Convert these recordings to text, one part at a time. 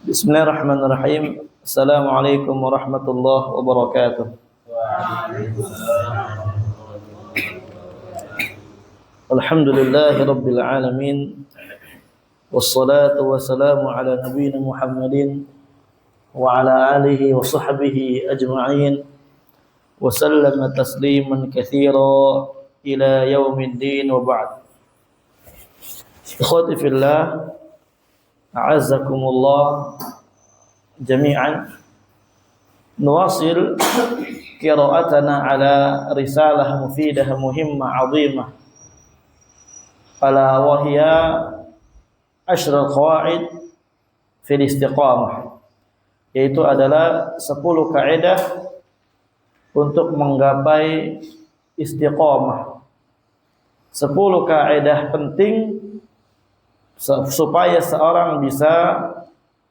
Bismillahirrahmanirrahim. Assalamualaikum warahmatullahi wabarakatuh. Alhamdulillahi rabbil alamin. Wassalatu wassalamu ala nabiyyina Muhammadin wa ala alihi wa sahbihi ajma'in. Wa sallama tasliman katsira ila yaumiddin wa ba'd. Ikhwati fillah, a'azzakumullah jami'an. Nuwasil qira'atana ala risalah mufidah muhimmah 'azimah, ala wa hiya asyrul qawaid fil istiqamah, yaitu adalah 10 kaidah untuk menggapai istiqamah. 10 kaidah penting supaya seorang bisa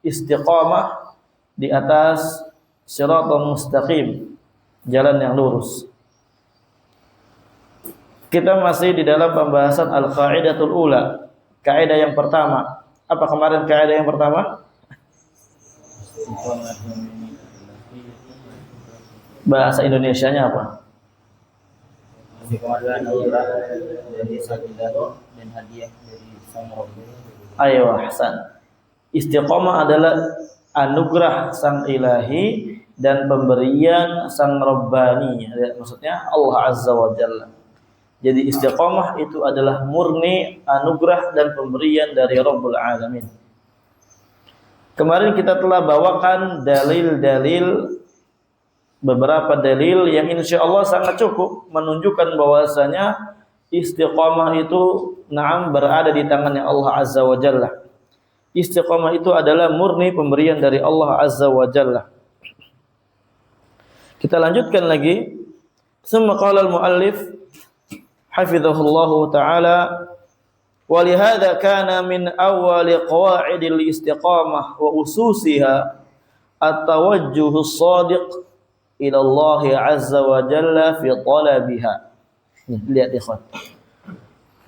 istiqamah di atas shiratal mustaqim, jalan yang lurus. Kita masih di dalam pembahasan al-qaidatul ula, kaidah yang pertama. Apa kemarin kaidah yang pertama? Bahasa Indonesianya apa? Dan hadiah dari sang Rabbi. Ayo, Hasan. Istiqamah adalah anugerah sang ilahi dan pemberian sang Rabbani. Maksudnya Allah Azza wa Jalla. Jadi istiqamah itu adalah murni anugerah dan pemberian dari Rabbul Alamin. Kemarin kita telah bawakan dalil-dalil, beberapa dalil yang insya Allah sangat cukup menunjukkan bahwasanya istiqamah itu berada di tangannya Allah Azza wa Jalla. Istiqamah itu adalah murni pemberian dari Allah Azza wa Jalla. Kita lanjutkan lagi. Summa qala al-muallif hafizahullahu ta'ala, wa lihadza kana min awwali qawaidil istiqamah wa ususiha at-tawajjuhus shadiq ila Allah Azza wa Jalla fi talabiha. Lihat ikhwan.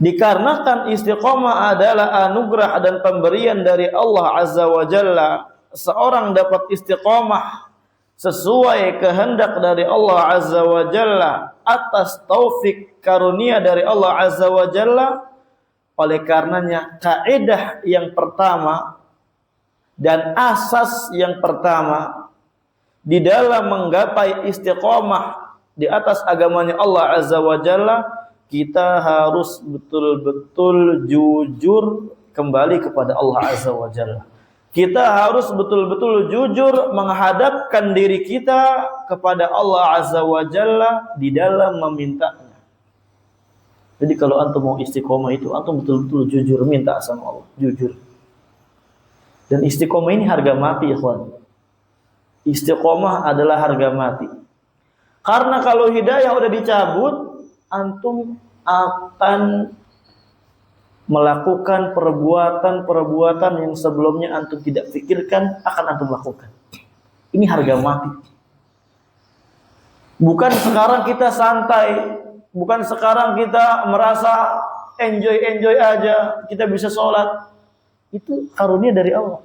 Dikarenakan istiqamah adalah anugerah dan pemberian dari Allah Azza wa Jalla, seorang dapat istiqamah sesuai kehendak dari Allah Azza wa Jalla atas taufik karunia dari Allah Azza wa Jalla. Oleh karenanya kaidah yang pertama dan asas yang pertama di dalam menggapai istiqamah di atas agamanya Allah Azza wa Jalla, kita harus betul-betul jujur kembali kepada Allah Azza wa Jalla. Kita harus betul-betul jujur menghadapkan diri kita kepada Allah Azza wa Jalla di dalam memintanya. Jadi kalau antum mau istiqomah itu, antum betul-betul jujur minta sama Allah, jujur. Dan istiqomah ini harga mati, ikhwan. Istiqomah adalah harga mati. Karena kalau hidayah udah dicabut, antum akan melakukan perbuatan-perbuatan yang sebelumnya antum tidak pikirkan akan antum lakukan. Ini harga mati. Bukan sekarang kita santai, bukan sekarang kita merasa enjoy aja, kita bisa sholat. Itu karunia dari Allah.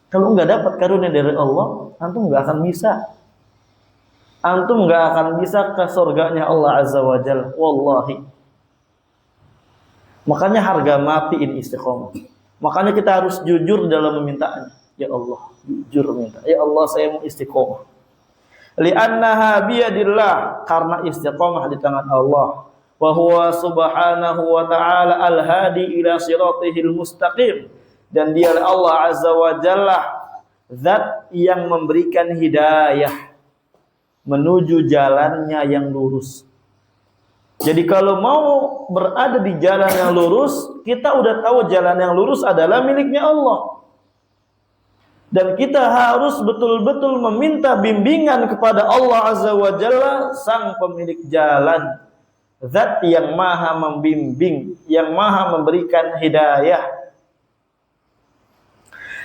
Kalau nggak dapat karunia dari Allah, antum nggak akan bisa. Antum nggak akan bisa ke surganya Allah Azza wa Jalla. Wallahi. Makanya harga mati ini istiqomah. Makanya kita harus jujur dalam memintanya. Ya Allah, jujur minta. Ya Allah, saya mau istiqomah. Li'annaha biyadillah, karena istiqomah di tangan Allah. Wa huwa subhanahu wa ta'ala al-hadi ila siratihil mustaqim. Dan dia Allah Azza wa Jalla, zat yang memberikan hidayah menuju jalannya yang lurus. Jadi kalau mau berada di jalan yang lurus, kita udah tahu jalan yang lurus adalah miliknya Allah. Dan kita harus betul-betul meminta bimbingan kepada Allah Azza wa Jalla, sang pemilik jalan, zat yang maha membimbing, yang maha memberikan hidayah.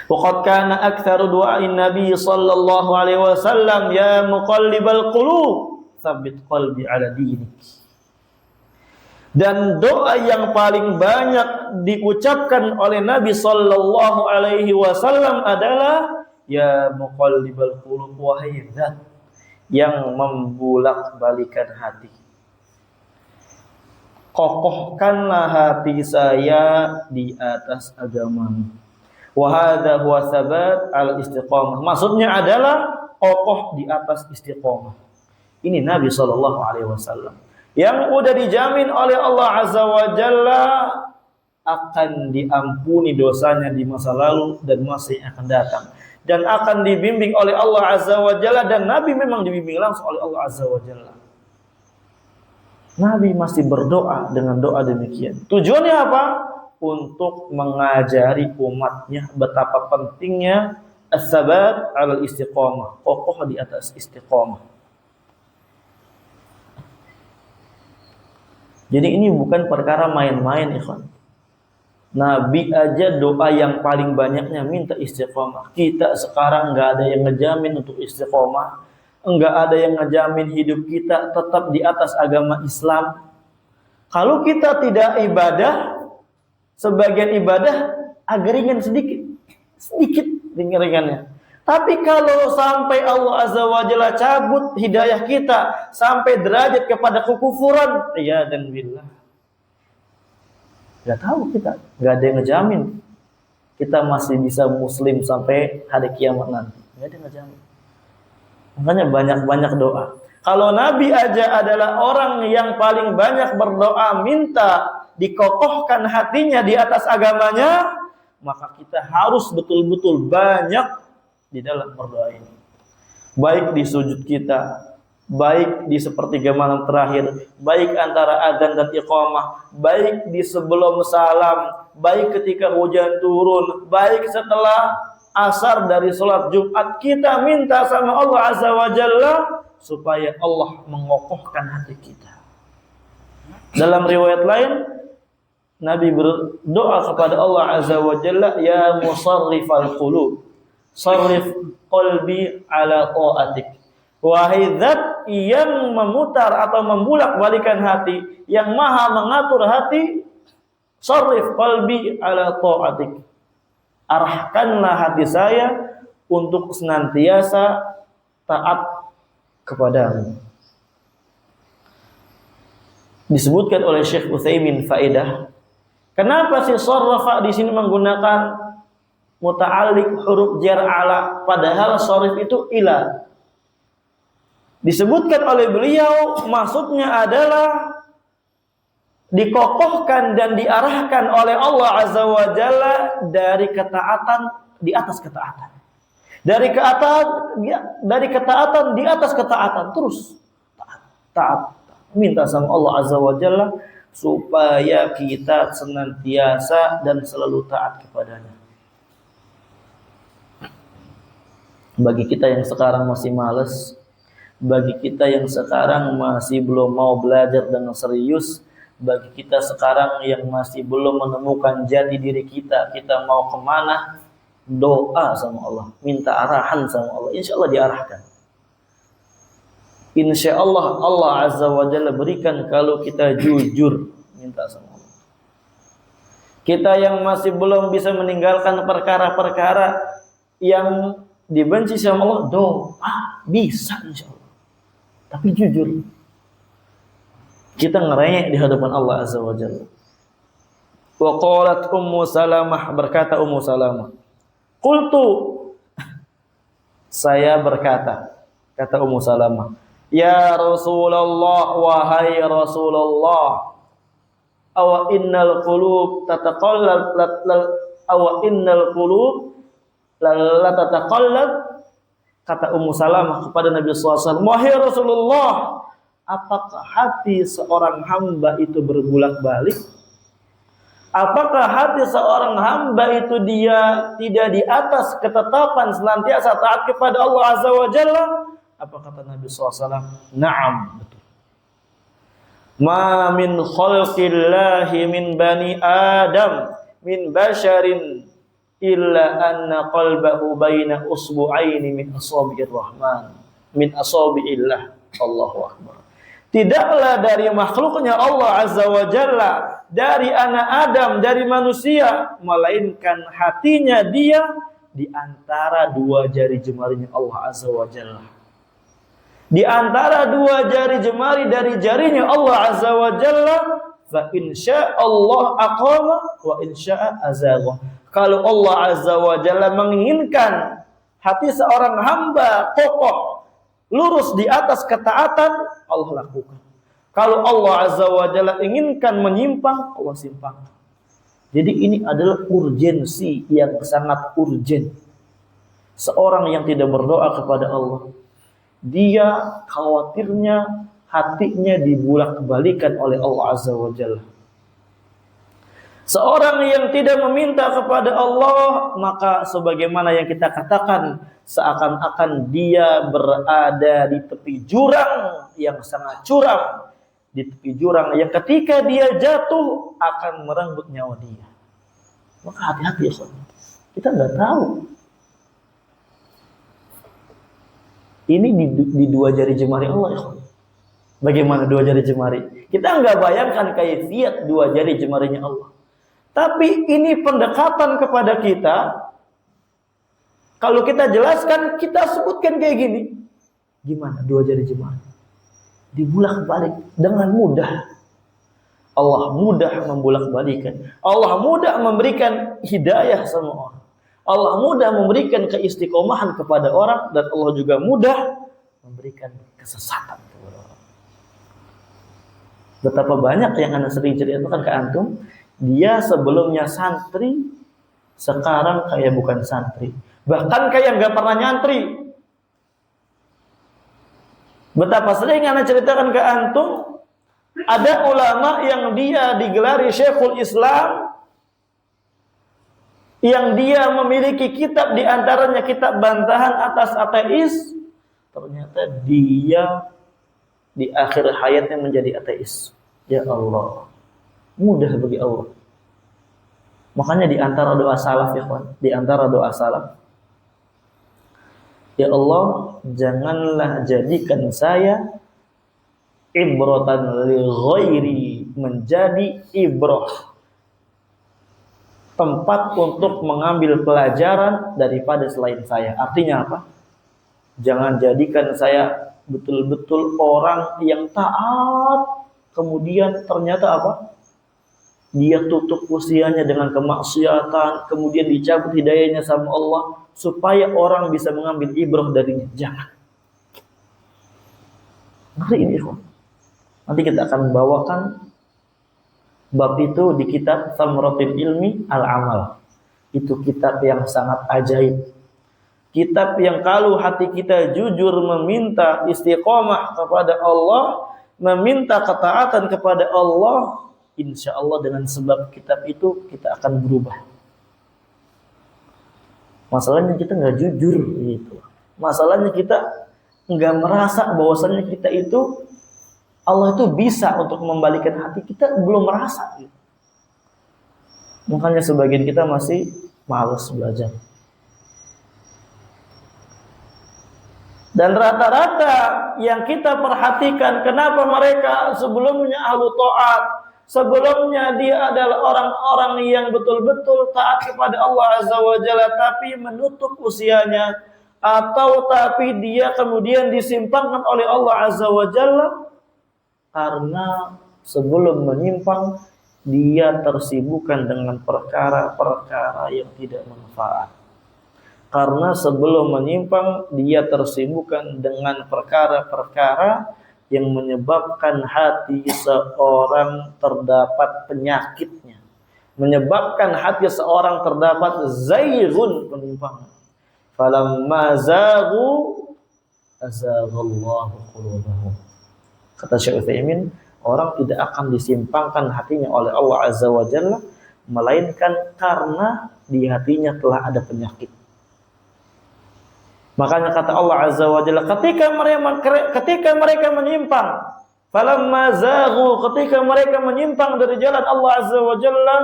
Waqad kana aktsaru du'a'in Nabi sallallahu alaihi wasallam, ya muqallibal qulub, tsabbit qalbi ala dinik. Dan doa yang paling banyak diucapkan oleh Nabi sallallahu alaihi wasallam adalah ya muqallibal qulub, wahai zat yang membulak-balikan hati, kokohkanlah hati saya di atas agamamu. Wa hadza huwa tsabat al-istiqamah. Maksudnya adalah kokoh di atas istiqamah. Ini Nabi sallallahu alaihi wasallam yang udah dijamin oleh Allah Azza wa Jalla akan diampuni dosanya di masa lalu dan masa yang akan datang, dan akan dibimbing oleh Allah Azza wa Jalla, dan Nabi memang dibimbing langsung oleh Allah Azza wa Jalla. Nabi masih berdoa dengan doa demikian. Tujuannya apa? Untuk mengajari umatnya betapa pentingnya as-sabat 'alal istiqamah, kokoh di atas istiqamah. Jadi ini bukan perkara main-main, ikhwan. Nabi aja doa yang paling banyaknya minta istiqamah. Kita sekarang nggak ada yang ngejamin untuk istiqamah, nggak ada yang ngejamin hidup kita tetap di atas agama Islam. Kalau kita tidak ibadah, sebagian ibadah agak ringan sedikit ringan-ringannya. Tapi kalau sampai Allah Azza wa Jalla cabut hidayah kita sampai derajat kepada kekufuran, ya dan billah, nggak tahu kita, nggak ada yang ngejamin kita masih bisa muslim sampai hari kiamat nanti, nggak ada yang ngejamin. Makanya banyak-banyak doa. Kalau Nabi aja adalah orang yang paling banyak berdoa minta dikokohkan hatinya di atas agamanya, maka kita harus betul-betul banyak di dalam berdoa ini. Baik di sujud kita, baik di sepertiga malam terakhir, baik antara adzan dan iqamah, baik di sebelum salam, baik ketika hujan turun, baik setelah asar dari sholat Jumat, kita minta sama Allah Azza wa Jalla supaya Allah mengokohkan hati kita. Dalam riwayat lain, Nabi berdoa kepada Allah Azza wa Jalla, ya musarrifal qulub, sarrif qalbi ala ta'atik. Wahai zat yang memutar atau membulak-balikan hati, yang maha mengatur hati, sarrif qalbi ala ta'atik. Arahkanlah hati saya untuk senantiasa taat kepadamu. Disebutkan oleh Syekh Utsaimin faedah. Kenapa si sarrafa di sini menggunakan muta'alliq huruf jar ala, padahal sarif itu ila? Disebutkan oleh beliau maksudnya adalah dikokohkan dan diarahkan oleh Allah Azza wa Jalla dari ketaatan di atas ketaatan. Dari ketaatan di atas ketaatan, terus taat. Minta sama Allah Azza wa Jalla supaya kita senantiasa dan selalu taat kepadanya. Bagi kita yang sekarang masih malas, bagi kita yang sekarang masih belum mau belajar dengan serius, bagi kita sekarang yang masih belum menemukan jati diri kita mau kemana, doa sama Allah, minta arahan sama Allah, insya Allah diarahkan. Insya Allah Allah Azza wa Jalla berikan kalau kita jujur minta sama Allah. Kita yang masih belum bisa meninggalkan perkara-perkara yang dibenci sama Allah, doa bisa insya Allah. Tapi jujur, kita ngerengek di hadapan Allah Azza wa Jalla. Wa qalat Ummu Salamah, berkata Ummu Salamah, qultu, saya berkata, kata Ummu Salamah, ya Rasulullah, wahai Rasulullah, awa innal qulub tataqallab awa innal qulub la tataqallab. Kata Ummu Salamah kepada Nabi SAW, wahai Rasulullah, apakah hati seorang hamba itu berbolak-balik? Apakah hati seorang hamba itu dia tidak di atas ketetapan senantiasa taat kepada Allah Azza wa Jalla? Apa kata Nabi SAW? Naam, betul. Ma min khalqillahi min bani Adam min basharin illa anna qalbahu baina usbu'aini min asabi'ir rahman min asabi'illah. Allahu akbar. Tidaklah dari makhluknya Allah Azza wa Jalla, dari anak Adam, dari manusia, melainkan hatinya dia di antara dua jari jemarinya Allah Azza wa Jalla. Di antara dua jari jemari dari jarinya Allah Azza wa Jalla, fa insya Allah aqama wa insya azagha. Kalau Allah Azza wa Jalla menginginkan hati seorang hamba kokoh, lurus di atas ketaatan, Allah lakukan. Kalau Allah Azza wa Jalla inginkan menyimpang, Allah simpangkan. Jadi ini adalah urgensi yang sangat urgen. Seorang yang tidak berdoa kepada Allah, dia khawatirnya hatinya dibulak-balikan oleh Allah Azza wa Jalla. Seorang yang tidak meminta kepada Allah, maka sebagaimana yang kita katakan, seakan-akan dia berada di tepi jurang yang sangat curam, di tepi jurang yang ketika dia jatuh akan merenggut nyawa dia. Maka hati-hati ya saudara. Kita nggak tahu. Ini di dua jari jemari Allah ya saudara. Bagaimana dua jari jemari? Kita nggak bayangkan kaifiat dua jari jemarinya Allah. Tapi ini pendekatan kepada kita. Kalau kita jelaskan, kita sebutkan kayak gini. Gimana dua jari jemari? Dibulak-balik dengan mudah. Allah mudah membulak-balikan. Allah mudah memberikan hidayah sama orang. Allah mudah memberikan keistiqomahan kepada orang. Dan Allah juga mudah memberikan kesesatan kepada orang. Betapa banyak yang Anda sering ceritakan ke antum. Dia sebelumnya santri, sekarang kayak bukan santri. Bahkan kayak nggak pernah nyantri. Betapa sering Anda ceritakan ke antum, ada ulama yang dia digelari Syekhul Islam, yang dia memiliki kitab di antaranya kitab bantahan atas ateis, ternyata dia di akhir hayatnya menjadi ateis. Ya Allah, mudah bagi Allah. Makanya di antara doa salaf ya kawan, di antara doa salaf, ya Allah, janganlah jadikan saya ibratan li ghairi, menjadi ibrah, tempat untuk mengambil pelajaran daripada selain saya. Artinya apa? Jangan jadikan saya betul-betul orang yang taat, kemudian ternyata apa? Dia tutup usianya dengan kemaksiatan, kemudian dicabut hidayahnya sama Allah, supaya orang bisa mengambil ibrah darinya. Jangan. Ngeri ini, ikhwan. Nanti kita akan bawakan bab itu di kitab Thamratul Ilmi Al-Amal. Itu kitab yang sangat ajaib. Kitab yang kalau hati kita jujur meminta istiqomah kepada Allah, meminta ketaatan kepada Allah, insya Allah dengan sebab kitab itu kita akan berubah. Masalahnya kita nggak jujur gitu. Masalahnya kita nggak merasa bahwasannya kita itu Allah itu bisa untuk membalikan hati kita, belum merasa gitu. Makanya sebagian kita masih malas belajar. Dan rata-rata yang kita perhatikan, kenapa mereka sebelumnya ahlu ta'at, sebelumnya dia adalah orang-orang yang betul-betul taat kepada Allah Azza wa Jalla, tapi menutup usianya, atau tapi dia kemudian disimpangkan oleh Allah Azza wa Jalla, karena sebelum menyimpang dia tersibukkan dengan perkara-perkara yang tidak manfaat. Karena sebelum menyimpang dia tersibukkan dengan perkara-perkara yang menyebabkan hati seorang terdapat penyakitnya, menyebabkan hati seorang terdapat zaighun, penyimpangan. Falamma zaghu azaghallahu qulubahum. Kata Syekh Utsaimin, orang tidak akan disimpangkan hatinya oleh Allah Azza wa Jalla, melainkan karena di hatinya telah ada penyakit. Makanya kata Allah Azza wa Jalla, ketika mereka menyimpang, falamma zaghu, ketika mereka menyimpang dari jalan Allah Azza wa Jalla,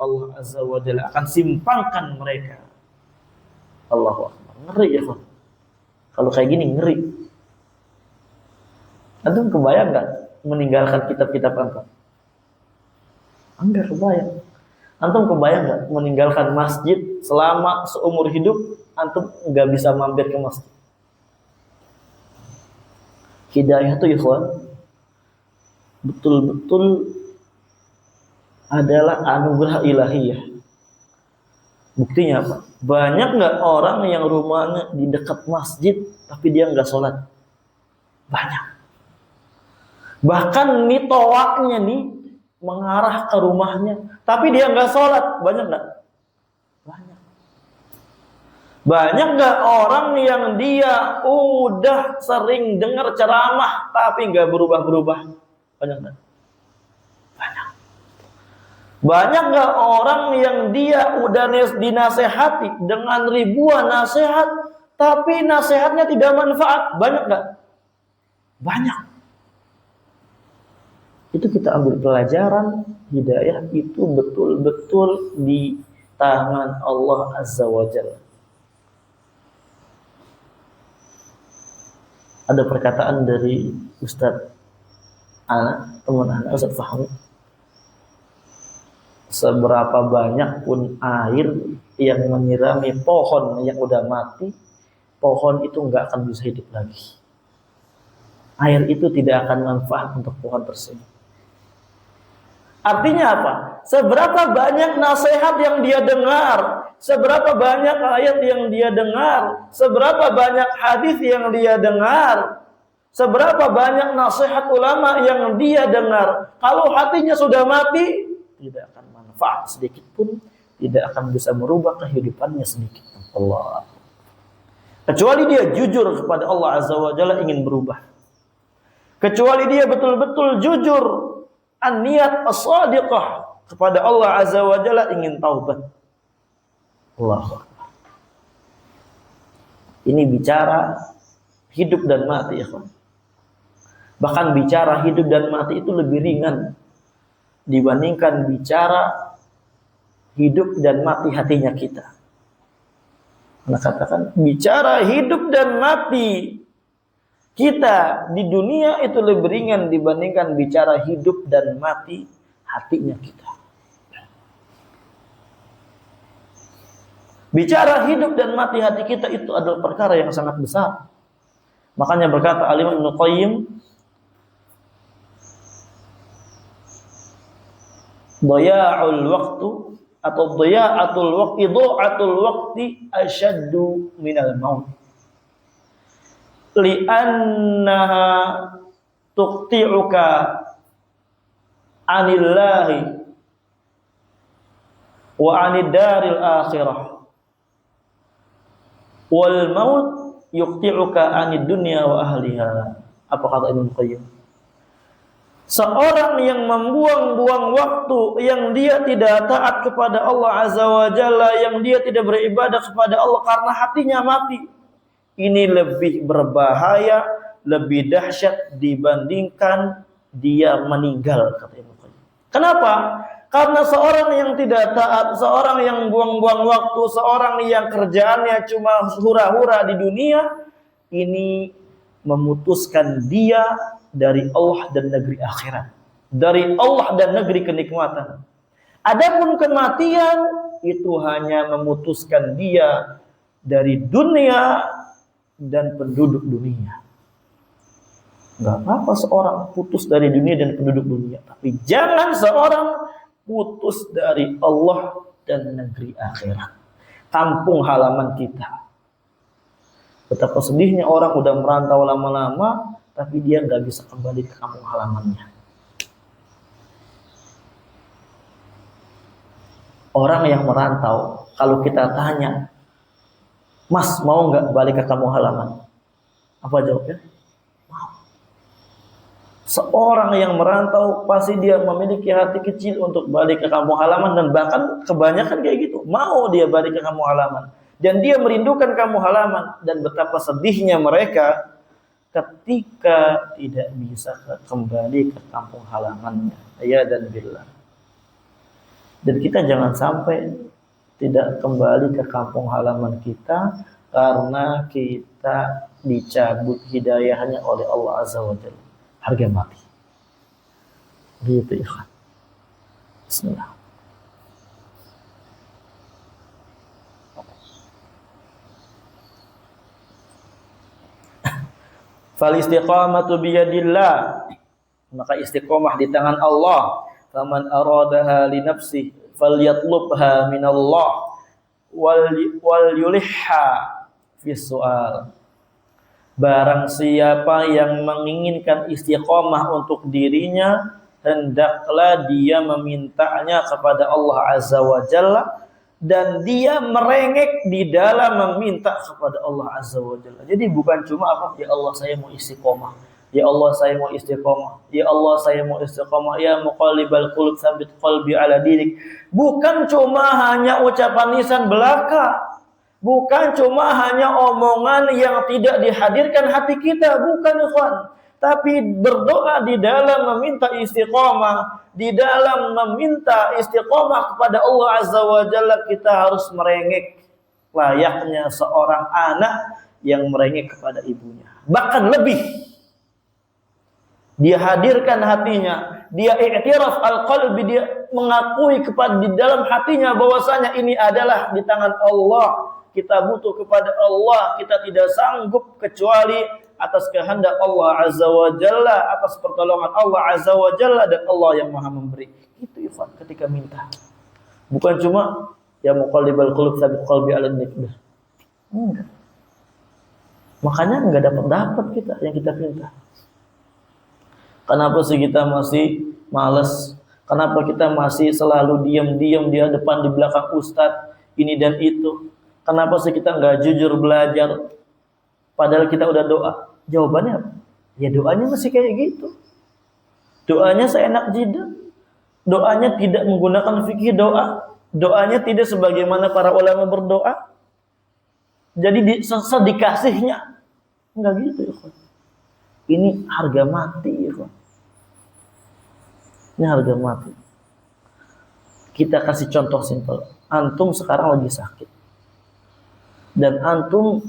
Allah Azza wa Jalla akan simpangkan mereka. Allahu Akbar. Ngeri ya, Pak. Kalau kayak gini ngeri. Antum kebayang nggak meninggalkan kitab-kitab antum? Enggak kebayang. Antum kebayang nggak meninggalkan masjid selama seumur hidup antum nggak bisa mampir ke masjid? Hidayah itu ikhwan betul-betul adalah anugerah ilahiyah. Buktinya apa? Banyak nggak orang yang rumahnya di dekat masjid tapi dia nggak sholat? Banyak. Bahkan nih toaknya nih mengarah ke rumahnya, tapi dia nggak sholat. Banyak nggak? Banyak. Banyak nggak orang yang dia udah sering dengar ceramah tapi nggak berubah-berubah? Banyak nggak? Banyak. Banyak nggak orang yang dia udah dinasehati dengan ribuan nasihat tapi nasihatnya tidak manfaat? Banyak nggak? Banyak. Itu kita ambil pelajaran, hidayah itu betul-betul di tangan Allah Azza wa Jalla. Ada perkataan dari Ustadz Ana, teman Ana, Ustadz Fahmi. Seberapa banyak pun air yang menyirami pohon yang udah mati, pohon itu nggak akan bisa hidup lagi. Air itu tidak akan manfaat untuk pohon tersebut. Artinya apa? Seberapa banyak nasihat yang dia dengar, seberapa banyak ayat yang dia dengar, seberapa banyak hadis yang dia dengar, seberapa banyak nasihat ulama yang dia dengar, kalau hatinya sudah mati, tidak akan manfaat sedikit pun, tidak akan bisa merubah kehidupannya sedikit pun. Allah. Kecuali dia jujur kepada Allah Azza wa Jalla ingin berubah. Kecuali dia betul-betul jujur an-niyat as-sadiqah kepada Allah Azza wa Jalla ingin taubat. Allahu Akbar. Ini bicara hidup dan mati, ya kawan. Bahkan bicara hidup dan mati itu lebih ringan dibandingkan bicara hidup dan mati hatinya kita. Karena katakan bicara hidup dan mati kita di dunia itu lebih ringan dibandingkan bicara hidup dan mati hatinya kita. Bicara hidup dan mati hati kita itu adalah perkara yang sangat besar. Makanya berkata Al-Imam Ibnu Qayyim, dhaya'ul waqtu atau dhaya'atul waqti, dha'atul waqti asyaddu minal maut. Li'annaha tuqti'uka anillahi wa anid daril akhirah wal maut yuqti'uka anid dunya wa ahliha. Apa kata Ibnu Qayyim? Seorang yang membuang-buang waktu, yang dia tidak taat kepada Allah Azza wa Jalla, yang dia tidak beribadah kepada Allah karena hatinya mati, ini lebih berbahaya, lebih dahsyat dibandingkan dia meninggal, kata Ibnu Qayyim. Kenapa? Karena seorang yang tidak taat, seorang yang buang-buang waktu, seorang yang kerjaannya cuma hura-hura di dunia, ini memutuskan dia dari Allah dan negeri akhirat, dari Allah dan negeri kenikmatan. Adapun kematian itu hanya memutuskan dia dari dunia dan penduduk dunia. Enggak apa-apa seorang putus dari dunia dan penduduk dunia, tapi jangan seorang putus dari Allah dan negeri akhirat, kampung halaman kita. Betapa sedihnya orang udah merantau lama-lama tapi dia nggak bisa kembali ke kampung halamannya. Orang yang merantau, kalau kita tanya, Mas mau nggak balik ke kampung halaman? Apa jawabnya? Mau. Seorang yang merantau pasti dia memiliki hati kecil untuk balik ke kampung halaman, dan bahkan kebanyakan kayak gitu, mau dia balik ke kampung halaman, dan dia merindukan kampung halaman. Dan betapa sedihnya mereka ketika tidak bisa kembali ke kampung halamannya. Ya dan billah. Dan kita jangan sampai tidak kembali ke kampung halaman kita karena kita dicabut hidayahnya oleh Allah Azza wa Jalla. harga mati. Gitu ya. Bismillah. Fal istiqamatu biyadillah, maka istiqomah di tangan Allah. Faman aradaha li nafsi falyatlubha minallah wal yulihha fi su'al. Barang siapa yang menginginkan istiqomah untuk dirinya, hendaklah dia memintanya kepada Allah Azza wa Jalla, dan dia merengek di dalam meminta kepada Allah Azza wa Jalla. Jadi bukan cuma apa, ya Allah saya mau istiqomah, ya Allah saya mau istiqomah, ya Allah saya mau istiqomah, ya muqallibal qulub tsabbit qalbi ala dinik. Bukan cuma hanya ucapan lisan belaka, bukan cuma hanya omongan yang tidak dihadirkan hati kita, bukan ikhwan. Tapi berdoa di dalam meminta istiqomah, di dalam meminta istiqomah kepada Allah Azza wa Jalla, kita harus merengek layaknya seorang anak yang merengek kepada ibunya. Bahkan lebih, dia hadirkan hatinya, dia i'tiraf al-qalbi, dia mengakui kepada di dalam hatinya bahwasanya ini adalah di tangan Allah. Kita butuh kepada Allah, kita tidak sanggup kecuali atas kehendak Allah Azza wa Jalla, atas pertolongan Allah Azza wa Jalla, dan Allah yang Maha memberi. Itu Ikhwan ketika minta. Bukan cuma ya muqallibal qulub tsabbit qalbi ala dinik. Enggak. Makanya enggak dapat kita yang kita minta. Kenapa sih kita masih malas? Kenapa kita masih selalu diam-diam di depan di belakang ustadz ini dan itu? Kenapa sih kita enggak jujur belajar? Padahal kita udah doa. Jawabannya apa? Ya doanya masih kayak gitu. Doanya seenak jidat. Doanya tidak menggunakan fikih doa. Doanya tidak sebagaimana para ulama berdoa. Jadi sedikasihnya. Enggak gitu ya. Ini harga mati ya. Ini harga mati. Kita kasih contoh simpel. Antum sekarang lagi sakit. Dan antum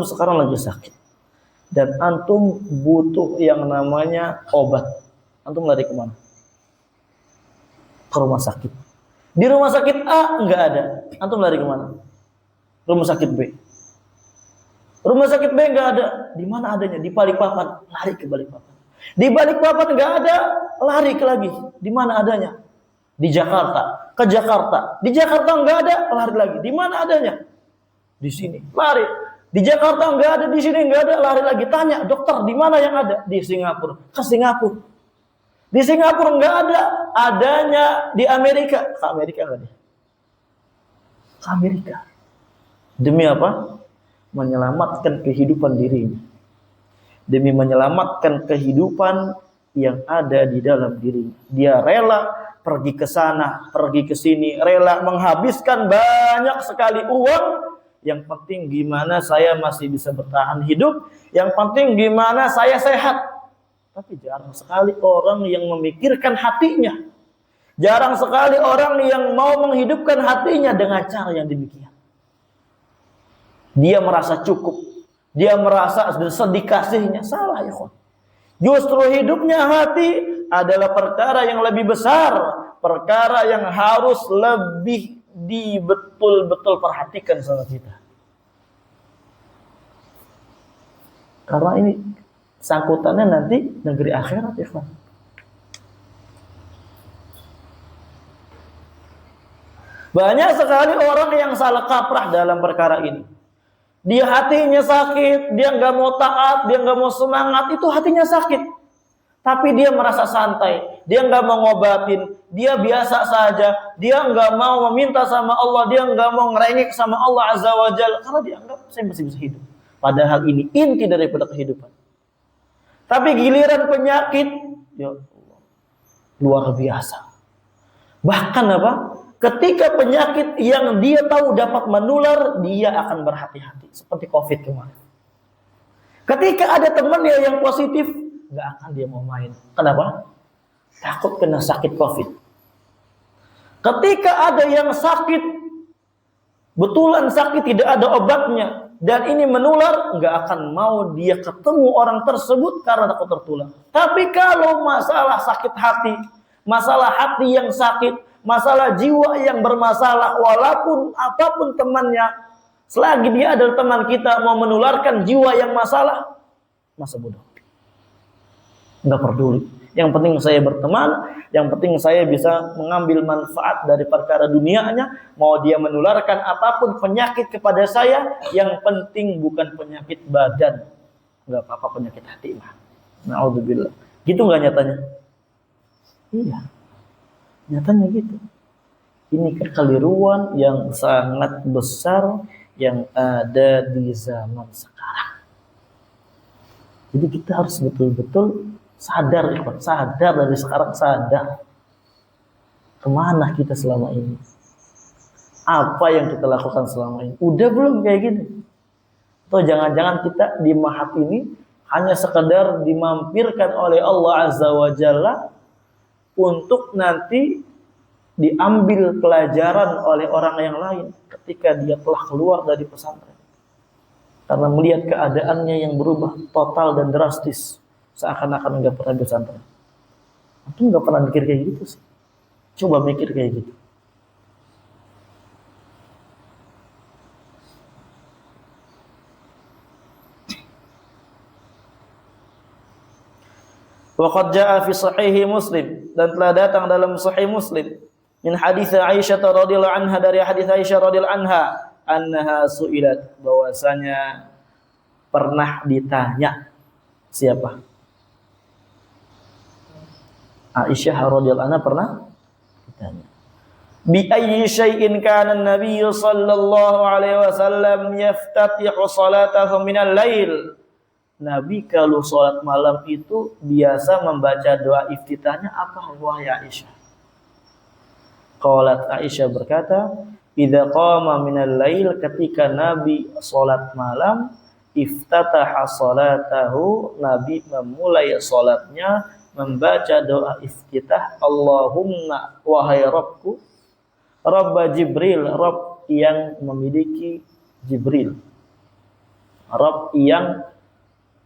sekarang lagi sakit dan antum butuh yang namanya obat. Antum lari kemana? Ke rumah sakit. Di rumah sakit A enggak ada, antum lari kemana? Rumah sakit B. Rumah sakit B enggak ada, di mana adanya? Di Balikpapan, lari ke Balikpapan. Di Balikpapan enggak ada, lari ke lagi. Di mana adanya? Di Jakarta, ke Jakarta. Di Jakarta enggak ada, lari lagi. Di mana adanya? Di sini, lari. Di Jakarta enggak ada, di sini enggak ada, lari lagi. Tanya, dokter di mana yang ada? Di Singapura. Ke Singapura. Di Singapura enggak ada, adanya di Amerika. Ke Amerika enggak ada. Ke Amerika. Demi apa? Menyelamatkan kehidupan dirinya. Demi menyelamatkan kehidupan yang ada di dalam dirinya. Dia rela pergi ke sana, pergi ke sini, rela menghabiskan banyak sekali uang. Yang penting gimana saya masih bisa bertahan hidup. Yang penting gimana saya sehat. Tapi jarang sekali orang yang memikirkan hatinya. Jarang sekali orang yang mau menghidupkan hatinya dengan cara yang demikian. Dia merasa cukup. Dia merasa sedikasihnya. Salah ya kawan. Justru hidupnya hati adalah perkara yang lebih besar. Perkara yang harus lebih betul-betul perhatikan sama kita. Karena ini sangkutannya nanti negeri akhirat ya kan. Banyak sekali orang yang salah kaprah dalam perkara ini. Dia hatinya sakit, dia nggak mau taat, dia nggak mau semangat, itu hatinya sakit. Tapi dia merasa santai, dia nggak mau ngobatin, dia biasa saja, dia nggak mau meminta sama Allah, dia nggak mau ngerengek sama Allah Azza wa Jalla, karena dia anggap saya masih bisa hidup. Padahal ini inti daripada kehidupan. Tapi giliran penyakit, ya Allah, luar biasa. Bahkan apa? Ketika penyakit yang dia tahu dapat menular, dia akan berhati-hati. Seperti COVID kemarin. Ketika ada temannya yang positif, nggak akan dia mau main. Kenapa? Takut kena sakit COVID. Ketika ada yang sakit, betulan sakit tidak ada obatnya, dan ini menular, nggak akan mau dia ketemu orang tersebut karena takut tertular. Tapi kalau masalah sakit hati, masalah hati yang sakit, masalah jiwa yang bermasalah, walaupun apapun temannya, selagi dia adalah teman kita, mau menularkan jiwa yang masalah, masa bodoh. Nggak peduli. Yang penting saya berteman, yang penting saya bisa mengambil manfaat dari perkara dunianya, mau dia menularkan apapun penyakit kepada saya, yang penting bukan penyakit badan. Nggak apa-apa penyakit hati mah. Na'udzubillah. Gitu nggak nyatanya? Iya. Nyatanya gitu. Ini kekeliruan yang sangat besar yang ada di zaman sekarang. Jadi kita harus betul-betul sadar dari sekarang, sadar kemana kita selama ini, apa yang kita lakukan selama ini. Udah belum kayak gini? Atau jangan-jangan kita di mahat ini hanya sekedar dimampirkan oleh Allah Azza wa Jalla untuk nanti diambil pelajaran oleh orang yang lain ketika dia telah keluar dari pesantren, karena melihat keadaannya yang berubah total dan drastis, seakan-akan nggak pernah pesantren. Aku nggak pernah mikir kayak gitu sih. Coba mikir kayak gitu. Waqad jaa fi sahih Muslim, dan telah datang dalam sahih Muslim min hadits Aisyah radhiyallahu anha, dari hadits Aisyah radhiyallahu anha, annaha su'ilat, bahwasanya pernah ditanya. Siapa? Aisyah radhiyallahu anha pernah ditanya, bi ayyi syai'in kana an-nabiy sallallahu alaihi wasallam yaftatihu salatahu minal lail. Nabi kalau salat malam itu biasa membaca doa iftitahnya apa, wahai Aisyah? Qalat, Aisyah berkata, idza qama minal lail, ketika Nabi salat malam, iftataha salatahu, Nabi memulai salatnya membaca doa iftitah, Allahumma, wahai Rabbku, Rabb Jibril, Rabb yang memiliki Jibril, Rabb yang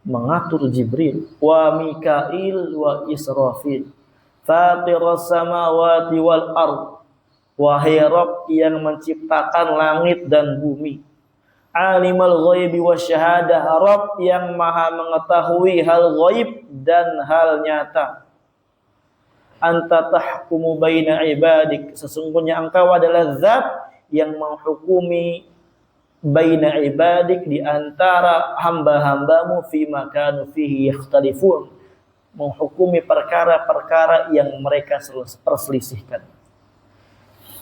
mengatur Jibril, wa Mikail wa Israfil, fatiras samawati wal ard, wahai Rabb yang menciptakan langit dan bumi, alimul ghaibi wasyahadah, Rabb yang maha mengetahui hal ghaib dan hal nyata, anta tahkumu baina ibadik, sesungguhnya engkau adalah zat yang menghukumi baina ibadik, di antara hamba-hambamu, fi makanu fihi yakhtalifun, menghukumi perkara-perkara yang mereka perselisihkan.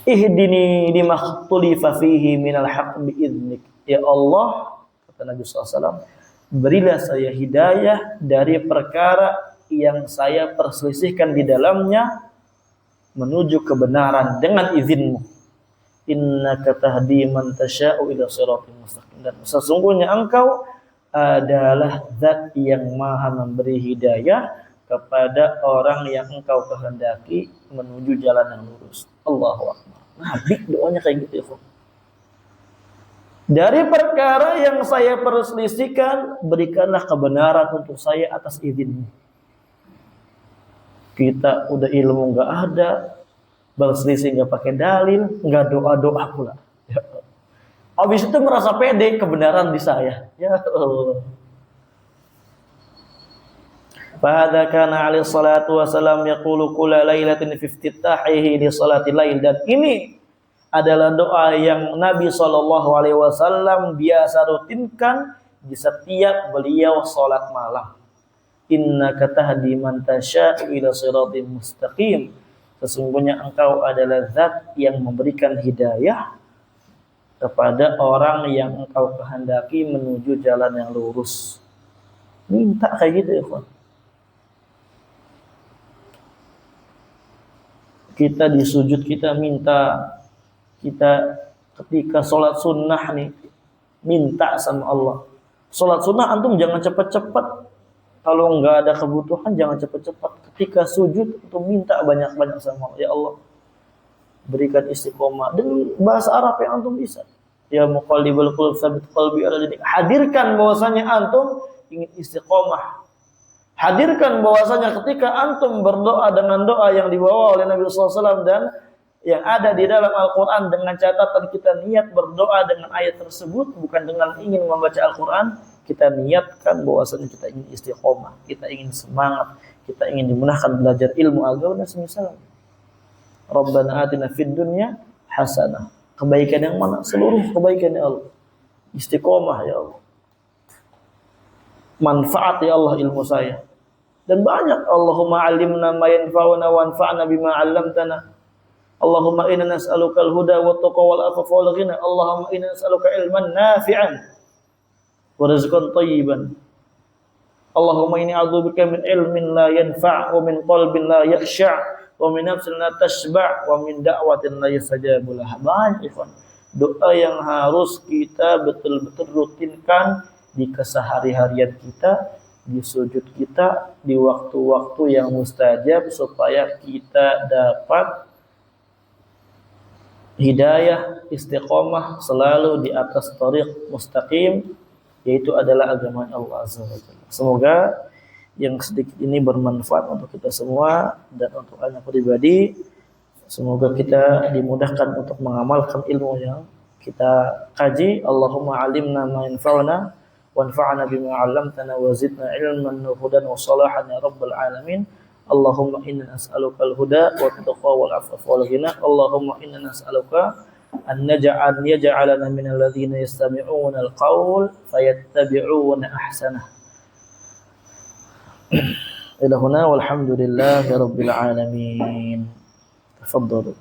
Ihdini limakhtalifa fihi minal haqq bi'idnik, ya Allah, kata Nabi SAW, berilah saya hidayah dari perkara yang saya perselisihkan di dalamnya menuju kebenaran dengan izinmu. Innaka tahdi man tasya'u ila shiratal mustaqim, dan sesungguhnya engkau adalah zat yang maha memberi hidayah kepada orang yang engkau kehendaki menuju jalan yang lurus. Allahu Akbar. Nabi doanya kayak gitu ya. Dari perkara yang saya perselisihkan, berikanlah kebenaran untuk saya atas izinmu. Kita udah ilmu nggak ada, berselisih nggak pakai dalil, nggak doa-doa pula. Ya. Habis itu merasa pede kebenaran di saya. Ya Allah. Fahadha kana alaihi salatu wassalam yaqulu kulla lailatin fi iftitahihi li salatil lail, dan ini adalah doa yang Nabi SAW biasa rutinkan di setiap beliau salat malam. Innaka tahdi man tasya'u ila shiratal mustaqim, sesungguhnya engkau adalah zat yang memberikan hidayah kepada orang yang engkau kehendaki menuju jalan yang lurus. Minta kayak gitu ya, Pak. Kita di sujud kita minta, kita ketika sholat sunnah nih minta sama Allah. Sholat sunnah antum jangan cepat-cepat, kalau nggak ada kebutuhan jangan cepat-cepat. Ketika sujud itu minta banyak-banyak sama Allah. Ya Allah, berikan istiqomah. Dan bahasa Arab yang antum bisa. Ya muqallibal qulub tsabbit qalbi ala dinik. Hadirkan bahwasanya antum ingin istiqomah. Hadirkan bahwasanya ketika antum berdoa dengan doa yang dibawa oleh Nabi sallallahu alaihi wasallam dan yang ada di dalam Al-Quran, dengan catatan kita niat berdoa dengan ayat tersebut bukan dengan ingin membaca Al-Quran, kita niatkan bahwasanya kita ingin istiqomah, kita ingin semangat, kita ingin dimudahkan belajar ilmu agama dan semisal. Rabbana atina fid dunya hasanah. Kebaikan yang mana? Seluruh kebaikan ya Allah. Istiqomah ya Allah. Manfaat ya Allah ilmu saya. Dan banyak, Allahumma alimna ma yanfa'una wanfa'na bima 'allamtana. Allahumma inna nas'aluka al-huda wa taqwa wal afafa wal ghina. Allahumma inna nas'aluka ilman nafi'an wa rizqan thayyiban. Allahumma inni a'udzubika min ilmin la yanfa' wa min qalbin la yakhsha' wa min nafsin la tashba' wa min da'watin la yastajabu laha. Banyak doa yang harus kita betul-betul rutinkan di kesehari-harian kita, di sujud kita, di waktu-waktu yang mustajab supaya kita dapat hidayah, istiqomah selalu di atas thariq mustaqim, yaitu adalah agama Allah Azza wa Jalla. Semoga yang sedikit ini bermanfaat untuk kita semua dan untuk anak pribadi. Semoga kita dimudahkan untuk mengamalkan ilmu yang kita kaji. Allahumma alimna ma yanfa'una wanfa'na bima 'allamtana wa zidna ilman wa hudan wa salahan ya rabbal alamin. Allahumma inna nas'aluka al-huda wa taqwa wal afafa wal ghina. Allahumma inna nas'aluka an yaj'alana min alladhina yastami'una al-qawl fayattabi'una ahsanah. Ila huna walhamdulillahi rabbil alamin. Tafaddalu.